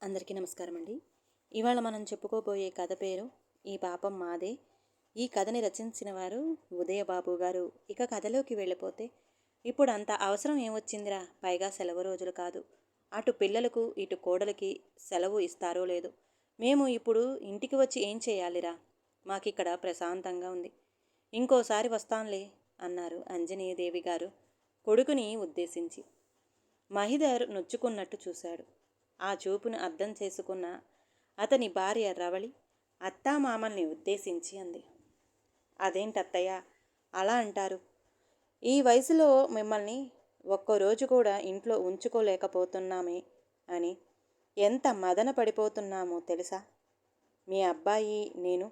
అందరికీ నమస్కారం అండి. ఇవాళ మనం చెప్పుకోబోయే కథ పేరు ఈ పాపం మాదే. ఈ కథని రచించిన వారు ఉదయబాబు గారు. ఇక కథలోకి వెళ్ళిపోతే, ఇప్పుడు అంత అవసరం ఏమొచ్చిందిరా, పైగా సెలవు రోజులు కాదు. అటు పిల్లలకు ఇటు కోడలికి సెలవు ఇస్తారో లేదో, మేము ఇప్పుడు ఇంటికి వచ్చి ఏం చేయాలిరా, మాకిక్కడ ప్రశాంతంగా ఉంది, ఇంకోసారి వస్తాంలే అన్నారు అంజనీదేవి గారు కొడుకుని ఉద్దేశించి. మహిధర్ నొచ్చుకున్నట్టు చూశాడు. ఆ చూపును అర్థం చేసుకున్న అతని భార్య రవళి అత్తామామల్ని ఉద్దేశించి అంది. అదేంటత్తయ్య అలా అంటారు? ఈ వయసులో మిమ్మల్ని ఒక్కరోజు కూడా ఇంట్లో ఉంచుకోలేకపోతున్నామే అని ఎంత మదన పడిపోతున్నామో తెలుసా? మీ అబ్బాయి నేను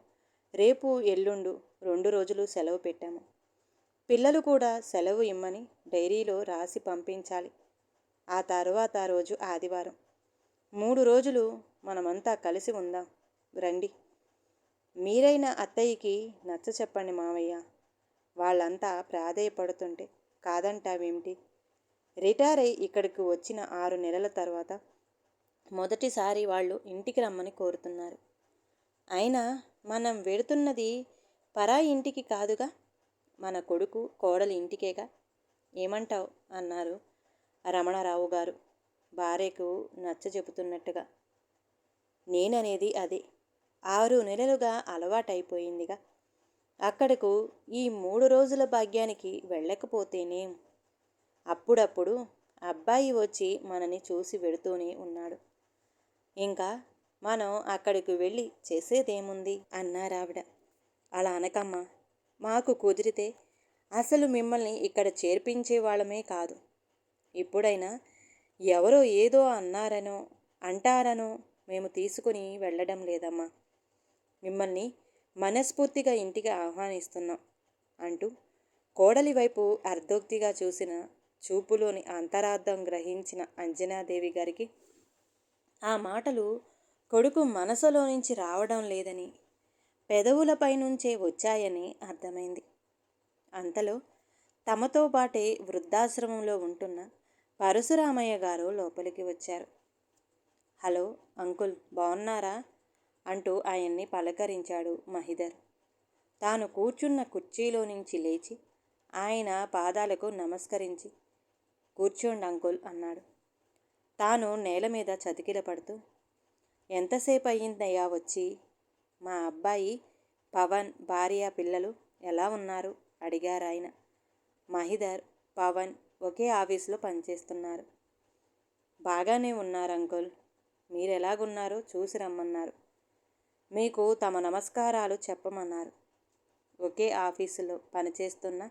రేపు ఎల్లుండు 2 రోజులు సెలవు పెట్టాము. పిల్లలు కూడా సెలవు ఇమ్మని డైరీలో రాసి పంపించాలి. ఆ తర్వాత రోజు ఆదివారం. 3 రోజులు మనమంతా కలిసి ఉందాం, రండి. మీరైన అత్తయ్యకి నచ్చ చెప్పండి మావయ్య. వాళ్ళంతా ప్రాధేయపడుతుంటే కాదంటావేమిటి? రిటైర్ అయి ఇక్కడికి వచ్చిన 6 నెలల తర్వాత మొదటిసారి వాళ్ళు ఇంటికి రమ్మని కోరుతున్నారు. అయినా మనం వెడుతున్నది పరాయి ఇంటికి కాదుగా, మన కొడుకు కోడలి ఇంటికేగా. ఏమంటావు అన్నారు రమణరావు గారు భార్యకు నచ్చ చెబుతున్నట్టుగా. నేననేది అదే. 6 నెలలుగా అలవాటైపోయిందిగా. అక్కడకు ఈ 3 రోజుల భాగ్యానికి వెళ్ళకపోతేనేం? అప్పుడప్పుడు అబ్బాయి వచ్చి మనని చూసి వెడుతూనే ఉన్నాడు. ఇంకా మనం అక్కడికి వెళ్ళి చేసేదేముంది అన్నారావిడ. అలా అనకమ్మా. మాకు కుదిరితే అసలు మిమ్మల్ని ఇక్కడ చేర్పించే వాళ్ళమే కాదు. ఇప్పుడైనా ఎవరో ఏదో అన్నారనో అంటారనో మేము తీసుకుని వెళ్ళడం లేదమ్మా. మిమ్మల్ని మనస్ఫూర్తిగా ఇంటికి ఆహ్వానిస్తున్నాం అంటూ కోడలి వైపు అర్ధోక్తిగా చూసిన చూపులోని అంతరార్థం గ్రహించిన అంజనాదేవి గారికి ఆ మాటలు కొడుకు మనసులో నుంచి రావడం లేదని, పెదవులపై నుంచే వచ్చాయని అర్థమైంది. అంతలో తమతో పాటే వృద్ధాశ్రమంలో ఉంటున్న పరశురామయ్య గారు లోపలికి వచ్చారు. హలో అంకుల్, బాగున్నారా అంటూ ఆయన్ని పలకరించాడు మహిధర్. తాను కూర్చున్న కుర్చీలో నుంచి లేచి ఆయన పాదాలకు నమస్కరించి కూర్చోండి అంకుల్ అన్నాడు. తాను నేల మీద చతికిల పడుతూ, ఎంతసేపు అయ్యిందయ్యా వచ్చి? మా అబ్బాయి పవన్ భార్య పిల్లలు ఎలా ఉన్నారు అడిగారాయన. మహిధర్, పవన్ ఒకే ఆఫీసులో పనిచేస్తున్నారు. బాగానే ఉన్నారు అంకుల్. మీరెలాగున్నారో చూసి రమ్మన్నారు. మీకు తమ నమస్కారాలు చెప్పమన్నారు. ఒకే ఆఫీసులో పనిచేస్తున్న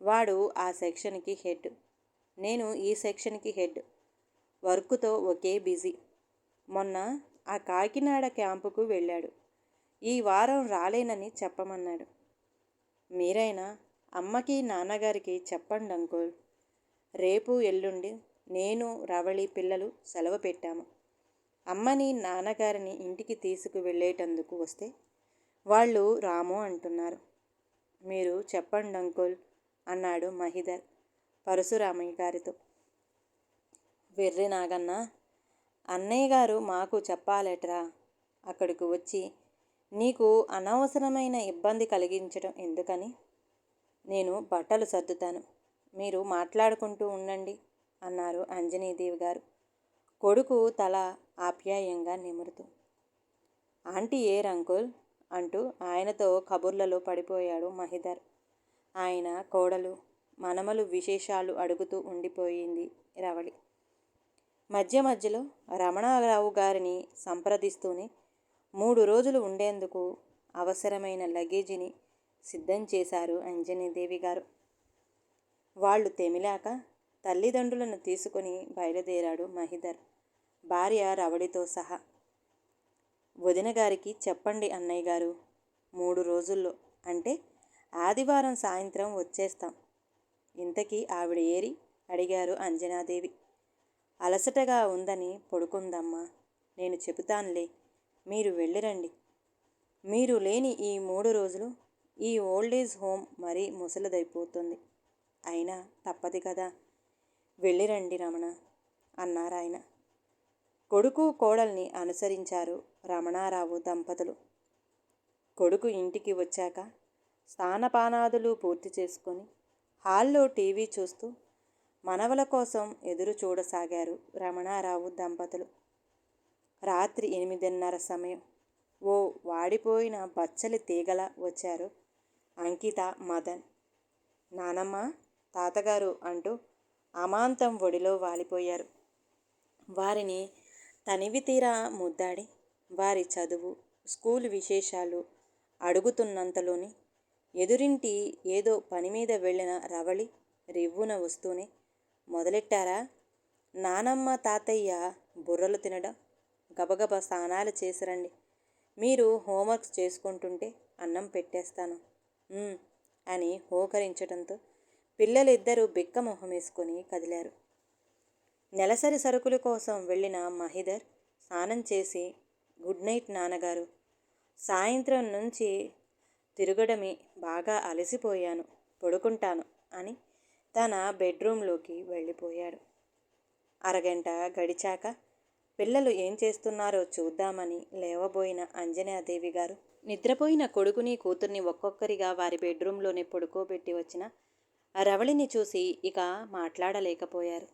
వాడు ఆ సెక్షన్కి హెడ్, నేను ఈ సెక్షన్కి హెడ్. వర్కుతో ఒకే బిజీ. మొన్న ఆ కాకినాడ క్యాంపుకు వెళ్ళాడు. ఈ వారం రాలేనని చెప్పమన్నాడు. మీరైనా అమ్మకి నాన్నగారికి చెప్పండి అంకుల్. రేపు ఎల్లుండి నేను రవళి పిల్లలు సెలవు పెట్టాము. అమ్మని నాన్నగారిని ఇంటికి తీసుకు వెళ్ళేటందుకు వస్తే వాళ్ళు రాము అంటున్నారు. మీరు చెప్పండి అంకుల్ అన్నాడు మహిధర్ పరశురామయ్య గారితో. వెర్రి నాగన్న, అన్నయ్య గారు మాకు చెప్పాలట్రా. అక్కడికి వచ్చి నీకు అనవసరమైన ఇబ్బంది కలిగించడం ఎందుకని? నేను బట్టలు సర్దుతాను, మీరు మాట్లాడుకుంటూ ఉండండి అన్నారు అంజనీదేవి గారు కొడుకు తల ఆప్యాయంగా నిమురుతూ. ఆంటీ ఏర్ అంకుల్ అంటూ ఆయనతో కబుర్లలో పడిపోయాడు మహిధర్. ఆయన కోడలు మనమలు విశేషాలు అడుగుతూ ఉండిపోయింది రవళి. మధ్య మధ్యలో రమణారావు గారిని సంప్రదిస్తూనే 3 రోజులు ఉండేందుకు అవసరమైన లగేజీని సిద్ధం చేశారు అంజనీదేవి గారు. వాళ్ళు తెమిలాక తల్లిదండ్రులను తీసుకుని బయలుదేరాడు మహిధర్ భార్య రవళితో సహా. వదిన గారికి చెప్పండి అన్నయ్య గారు, 3 రోజుల్లో అంటే ఆదివారం సాయంత్రం వచ్చేస్తాం. ఇంతకీ ఆవిడ ఏరి అడిగారు అంజనాదేవి. అలసటగా ఉందని పడుకుందమ్మా, నేను చెబుతానులే, మీరు వెళ్ళిరండి. మీరు లేని ఈ 3 రోజులు ఈ ఓల్డేజ్ హోమ్ మరీ ముసలిదైపోతుంది. అయినా తప్పదు కదా, వెళ్ళిరండి రమణ అన్నారాయన. కొడుకు కోడల్ని అనుసరించారు రమణారావు దంపతులు. కొడుకు ఇంటికి వచ్చాక స్నానపానాదులు పూర్తి చేసుకొని హాల్లో టీవీ చూస్తూ మనవల కోసం ఎదురు చూడసాగారు రమణారావు దంపతులు. రాత్రి 8:30 సమయం. ఓ వాడిపోయిన బచ్చలి తీగలా వచ్చారు అంకిత, మదన్. నానమ్మ, తాతగారు అంటూ అమాంతం ఒడిలో వాలిపోయారు. వారిని తనివి తీరా ముద్దాడి వారి చదువు, స్కూలు విశేషాలు అడుగుతున్నంతలోని ఎదురింటి ఏదో పని మీద వెళ్ళిన రవళి రివ్వున వస్తూనే, మొదలెట్టారా నానమ్మ తాతయ్య బుర్రలు తినడం? గబగబా స్నానాలు చేసిరండి. మీరు హోంవర్క్స్ చేసుకుంటుంటే అన్నం పెట్టేస్తాను అని హోకరించడంతో పిల్లలిద్దరూ బిక్క మొహం వేసుకొని కదిలారు. నెలసరి సరుకుల కోసం వెళ్ళిన మహిధర్ స్నానం చేసి, గుడ్ నైట్ నాన్నగారు, సాయంత్రం నుంచి తిరగడమే, బాగా అలసిపోయాను, పడుకుంటాను అని తన బెడ్రూమ్లోకి వెళ్ళిపోయాడు. అరగంట గడిచాక పిల్లలు ఏం చేస్తున్నారో చూద్దామని లేవబోయిన అంజనాదేవి గారు నిద్రపోయిన కొడుకుని కూతుర్ని ఒక్కొక్కరిగా వారి బెడ్రూమ్లోనే పడుకోబెట్టి వచ్చిన రవళిని చూసి ఇక మాట్లాడలేకపోయారు.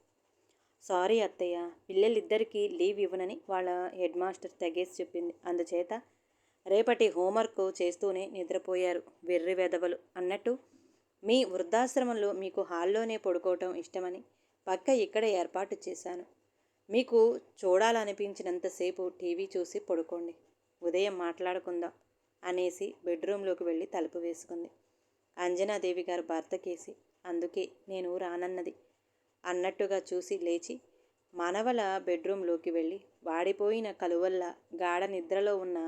సారీ అత్తయ్య, పిల్లలిద్దరికీ లీవ్ ఇవ్వనని వాళ్ళ హెడ్ మాస్టర్ తెగేసి చెప్పింది. అందుచేత రేపటి హోంవర్క్ చేస్తూనే నిద్రపోయారు వెర్రి వెధవలు అన్నట్టు. మీ వృద్ధాశ్రమంలో మీకు హాల్లోనే పడుకోవటం ఇష్టమని పక్క ఇక్కడ ఏర్పాటు చేశాను. మీకు చూడాలనిపించినంతసేపు టీవీ చూసి పడుకోండి, ఉదయం మాట్లాడుకుందాం అనేసి బెడ్రూమ్లోకి వెళ్ళి తలుపు వేసుకుంది. అంజనాదేవి గారు భర్త కేసి, అందుకే నేను రానన్నది అన్నట్టుగా చూసి లేచి మనవల బెడ్రూమ్లోకి వెళ్ళి వాడిపోయిన కలువల్లా గాఢ నిద్రలో ఉన్న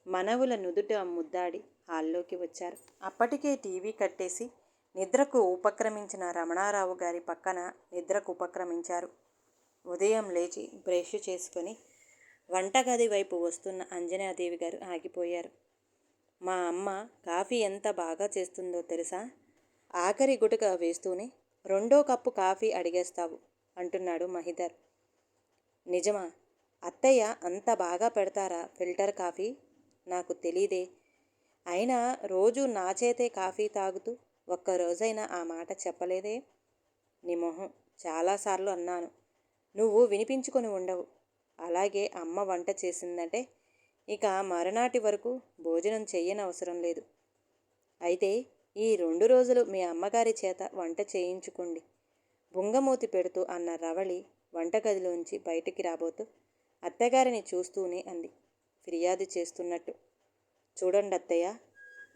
మనవుల నుదుట ముద్దాడి హాల్లోకి వచ్చారు. అప్పటికే టీవీ కట్టేసి నిద్రకు ఉపక్రమించిన రమణారావు గారి పక్కన నిద్రకు ఉపక్రమించారు. ఉదయం లేచి బ్రష్ చేసుకొని వంటగది వైపు వస్తున్న అంజనాదేవి గారు ఆగిపోయారు. మా అమ్మ కాఫీ ఎంత బాగా చేస్తుందో తెలుసా? ఆఖరి గుటక వేస్తూనే 2వ కప్పు కాఫీ అడిగేస్తావు అంటున్నాడు మహిధర్. నిజమా? అత్తయ్య అంత బాగా పెడతారా ఫిల్టర్ కాఫీ? నాకు తెలీదే. అయినా రోజు నా చేతే కాఫీ తాగుతూ ఒక్కరోజైనా ఆ మాట చెప్పలేదే? నీ మొహం, చాలాసార్లు అన్నాను, నువ్వు వినిపించుకొని ఉండవు. అలాగే అమ్మ వంట చేసిందంటే ఇక మరునాటి వరకు భోజనం చెయ్యనవసరం లేదు. అయితే ఈ 2 రోజులు మీ అమ్మగారి చేత వంట చేయించుకోండి బుంగమూతి పెడుతూ అన్న రవళి వంటగదిలోంచి బయటికి రాబోతూ అత్తగారిని చూస్తూనే అంది, ఫిర్యాదు చేస్తున్నట్టు. చూడండి అత్తయ్య,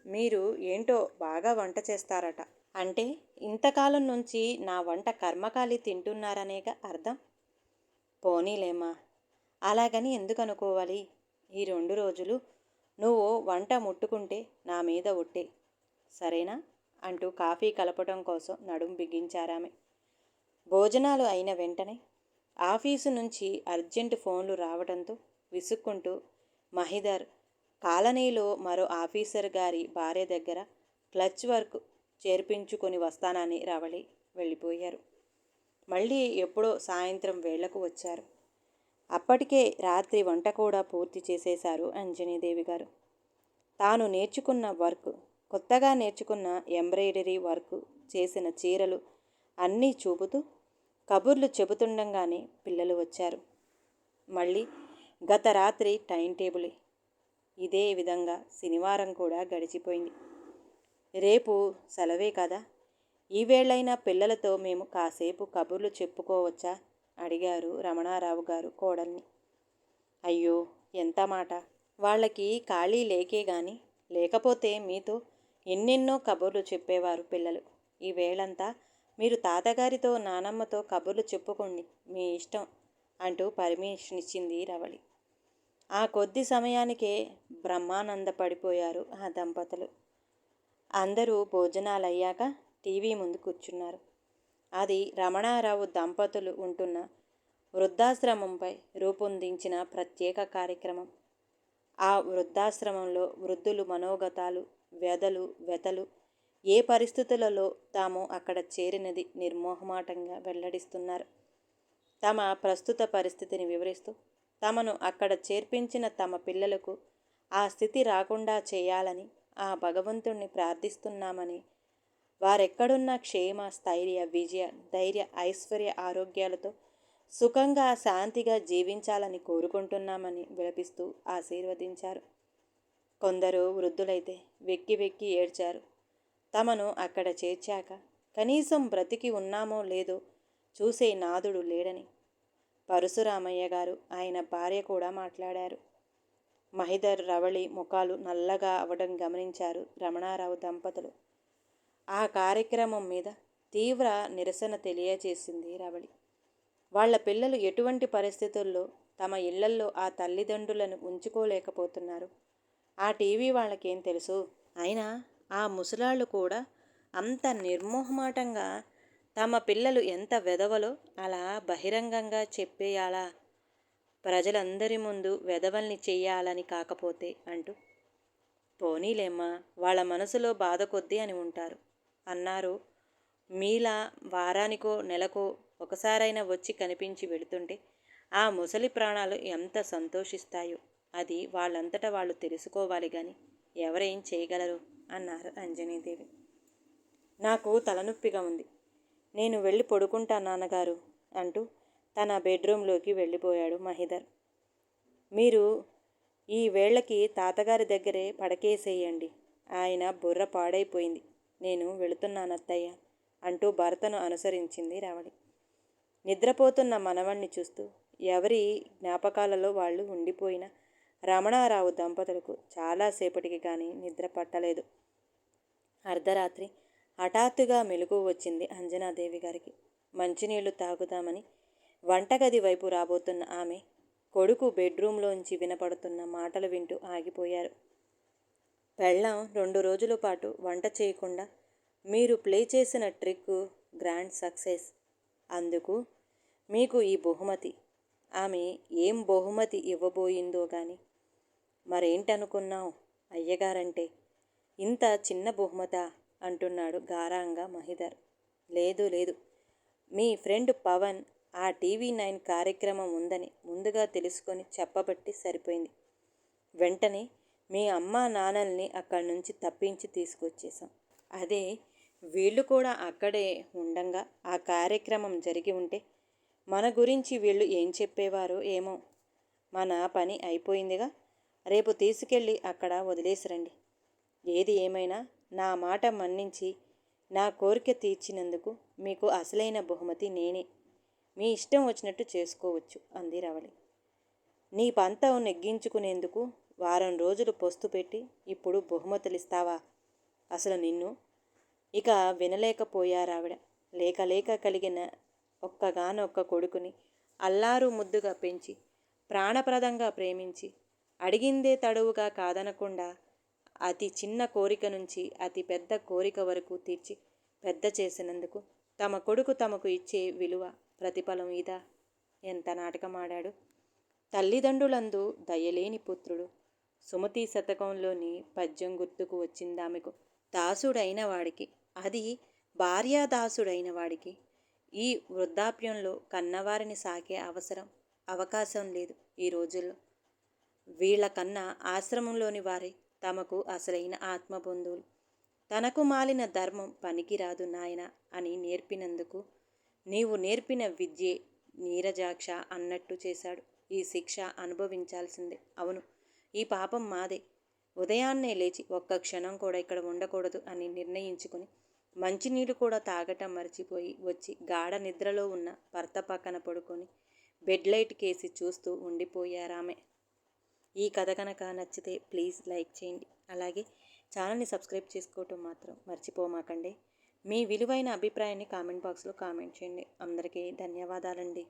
మీరు ఏంటో బాగా వంట చేస్తారట. అంటే ఇంతకాలం నుంచి నా వంట కర్మకాలి తింటున్నారనేగా అర్థం. పోనీలేమ్మా, అలాగని ఎందుకు అనుకోవాలి? ఈ 2 రోజులు నువ్వు వంట ముట్టుకుంటే నా మీద ఒట్టే, సరేనా అంటూ కాఫీ కలపటం కోసం నడుం బిగించారామె. భోజనాలు అయిన వెంటనే ఆఫీసు నుంచి అర్జెంటు ఫోన్లు రావడంతో విసుక్కుంటూ మహిధర్ కాలనీలో మరో ఆఫీసర్ గారి భార్య దగ్గర క్లచ్ వర్క్ చేర్పించుకొని వస్తానని రవళి వెళ్ళిపోయారు. మళ్ళీ ఎప్పుడో సాయంత్రం వేళకు వచ్చారు. అప్పటికే రాత్రి వంట కూడా పూర్తి చేసేశారు అంజనీదేవి గారు. తాను నేర్చుకున్న వర్క్, కొత్తగా నేర్చుకున్న ఎంబ్రాయిడరీ వర్క్ చేసిన చీరలు అన్నీ చూపుతూ కబుర్లు చెబుతుండగానే పిల్లలు వచ్చారు. మళ్ళీ గత రాత్రి టైం టేబులే. ఇదే విధంగా శనివారం కూడా గడిచిపోయింది. రేపు సెలవే కదా, ఈవేళైనా పిల్లలతో మేము కాసేపు కబుర్లు చెప్పుకోవచ్చా అడిగారు రమణారావు గారు కోడల్ని. అయ్యో, ఎంత మాట! వాళ్ళకి ఖాళీ లేకే గాని లేకపోతే మీతో ఎన్నెన్నో కబుర్లు చెప్పేవారు పిల్లలు. ఈ వేళంతా మీరు తాతగారితో నానమ్మతో కబుర్లు చెప్పుకోండి, మీ ఇష్టం అంటూ పర్మిషన్ ఇచ్చింది రవళి. ఆ కొద్ది సమయానికే బ్రహ్మానందపడిపోయారు ఆ దంపతులు. అందరూ భోజనాలయ్యాక టీవీ ముందు కూర్చున్నారు. అది రమణారావు దంపతులు ఉంటున్న వృద్ధాశ్రమంపై రూపొందించిన ప్రత్యేక కార్యక్రమం. ఆ వృద్ధాశ్రమంలో వృద్ధులు మనోగతాలు, వ్యధలు, వెతలు, ఏ పరిస్థితులలో తాము అక్కడ చేరినది నిర్మోహమాటంగా వెల్లడిస్తున్నారు. తమ ప్రస్తుత పరిస్థితిని వివరిస్తూ తమను అక్కడ చేర్పించిన తమ పిల్లలకు ఆ స్థితి రాకుండా చేయాలని ఆ భగవంతుణ్ణి ప్రార్థిస్తున్నామని, వారెక్కడున్న క్షేమ, స్థైర్య, విజయ, ధైర్య, ఐశ్వర్య, ఆరోగ్యాలతో సుఖంగా శాంతిగా జీవించాలని కోరుకుంటున్నామని విలపిస్తూ ఆశీర్వదించారు. కొందరు వృద్ధులైతే వెక్కి వెక్కి ఏడ్చారు. తమను అక్కడ చేర్చాక కనీసం బ్రతికి ఉన్నామో లేదో చూసే నాదుడు లేడని. పరశురామయ్య గారు, ఆయన భార్య కూడా మాట్లాడారు. మహిధర్, రవళి ముఖాలు నల్లగా అవడం గమనించారు రమణారావు దంపతులు. ఆ కార్యక్రమం మీద తీవ్ర నిరసన తెలియజేసింది రవళి. వాళ్ళ పిల్లలు ఎటువంటి పరిస్థితుల్లో తమ ఇళ్లల్లో ఆ తల్లిదండ్రులను ఉంచుకోలేకపోతున్నారు. ఆ టీవీ వాళ్ళకేం తెలుసు? అయినా ఆ ముసలాళ్ళు కూడా అంత నిర్మోహమాటంగా తమ పిల్లలు ఎంత వెధవలో అలా బహిరంగంగా చెప్పేయాలా? ప్రజలందరి ముందు వెధవల్ని చెయ్యాలని కాకపోతే అంటూ. పోనీలేమ్మా, వాళ్ళ మనసులో బాధ కొద్దీ అని ఉంటారు అన్నారు. మీలా వారానికో నెలకో ఒకసారైనా వచ్చి కనిపించి వెళుతుంటే ఆ ముసలి ప్రాణాలు ఎంత సంతోషిస్తాయో అది వాళ్ళంతటా వాళ్ళు తెలుసుకోవాలి కానీ ఎవరేం చేయగలరు అన్నారు అంజనీదేవి. నాకు తలనొప్పిగా ఉంది, నేను వెళ్ళి పడుకుంటా నాన్నగారు అంటూ తన బెడ్రూమ్లోకి వెళ్ళిపోయాడు మహిధర్. మీరు ఈ వేళకి తాతగారి దగ్గరే పడకేసేయండి, ఆయన బుర్ర పాడైపోయింది, నేను వెళుతున్నానత్తయ్య అంటూ భర్తను అనుసరించింది రవళి. నిద్రపోతున్న మనవణ్ణి చూస్తూ ఎవరి జ్ఞాపకాలలో వాళ్ళు ఉండిపోయిన రమణారావు దంపతులకు చాలాసేపటికి కానీ నిద్ర పట్టలేదు. అర్ధరాత్రి హఠాత్తుగా మెలకువ వచ్చింది అంజనాదేవి గారికి. మంచినీళ్లు తాగుదామని వంటగది వైపు రాబోతున్న ఆమె కొడుకు బెడ్రూంలోంచి వినపడుతున్న మాటలు వింటూ ఆగిపోయారు. పెళ్ళాం 2 రోజుల పాటు వంట చేయకుండా మీరు ప్లే చేసిన ట్రిక్ గ్రాండ్ సక్సెస్, అందుకు మీకు ఈ బహుమతి. ఆమె ఏం బహుమతి ఇవ్వబోయిందో గాని. మరేంటనుకున్నావు అయ్యగారంటే ఇంత చిన్న బహుమతా అంటున్నాడు గారాంగా మహిధర్. లేదు లేదు, మీ ఫ్రెండ్ పవన్ ఆ TV9 కార్యక్రమం ఉందని ముందుగా తెలుసుకొని చెప్పబట్టి సరిపోయింది. వెంటనే మీ అమ్మా నాన్నల్ని అక్కడి నుంచి తప్పించి తీసుకొచ్చేసాం. అదే వీళ్ళు కూడా అక్కడే ఉండంగా ఆ కార్యక్రమం జరిగి ఉంటే మన గురించి వీళ్ళు ఏం చెప్పేవారో ఏమో. మన పని అయిపోయిందిగా, రేపు తీసుకెళ్ళి అక్కడ వదిలేసిరండి. ఏది ఏమైనా నా మాట మన్నించి నా కోరిక తీర్చినందుకు మీకు అసలైన బహుమతి నేనే. మీ ఇష్టం వచ్చినట్టు చేసుకోవచ్చు అంది రవళి. నీ పంతం నెగ్గించుకునేందుకు వారం రోజులు పొస్తు పెట్టి ఇప్పుడు బహుమతులిస్తావా? అసలు నిన్ను ఇక వినలేకపోయారావిడ. లేక లేక కలిగిన ఒక్కగానొక్క కొడుకుని అల్లారు ముద్దుగా పెంచి ప్రాణప్రదంగా ప్రేమించి అడిగిందే తడువుగా కాదనకుండా అతి చిన్న కోరిక నుంచి అతి పెద్ద కోరిక వరకు తీర్చి పెద్ద చేసినందుకు తమ కొడుకు తమకు ఇచ్చే విలువ ప్రతిఫలం ఇదా? ఎంత నాటకమాడాడు! తల్లిదండ్రులందు దయలేని పుత్రుడు. సుమతి శతకంలోని పద్యం గుర్తుకు వచ్చిందామెకు. దాసుడైన వాడికి, అది భార్యాదాసుడైన వాడికి ఈ వృద్ధాప్యంలో కన్నవారిని సాకే అవకాశం లేదు ఈ రోజుల్లో. వీళ్ళకన్నా ఆశ్రమంలోని వారే తమకు అసలైన ఆత్మబంధువులు. తనకు మాలిన ధర్మం పనికిరాదు నాయన అని నేర్పినందుకు నీవు నేర్పిన విద్యే నీరజాక్ష అన్నట్టు చేశాడు. ఈ శిక్ష అనుభవించాల్సిందే. అవును, ఈ పాపం మాదే. ఉదయాన్నే లేచి ఒక్క క్షణం కూడా ఇక్కడ ఉండకూడదు అని నిర్ణయించుకుని మంచినీళ్ళు కూడా తాగటం మర్చిపోయి వచ్చి గాఢ నిద్రలో ఉన్న భర్త పక్కన పడుకొని బెడ్ లైట్ కేసి చూస్తూ ఉండిపోయారామె. ఈ కథ కనుక నచ్చితే ప్లీజ్ లైక్ చేయండి. అలాగే ఛానల్ని సబ్స్క్రైబ్ చేసుకోవటం మాత్రం మర్చిపోమాకండి. మీ విలువైన అభిప్రాయాన్ని కామెంట్ బాక్స్లో కామెంట్ చేయండి. అందరికీ ధన్యవాదాలండి.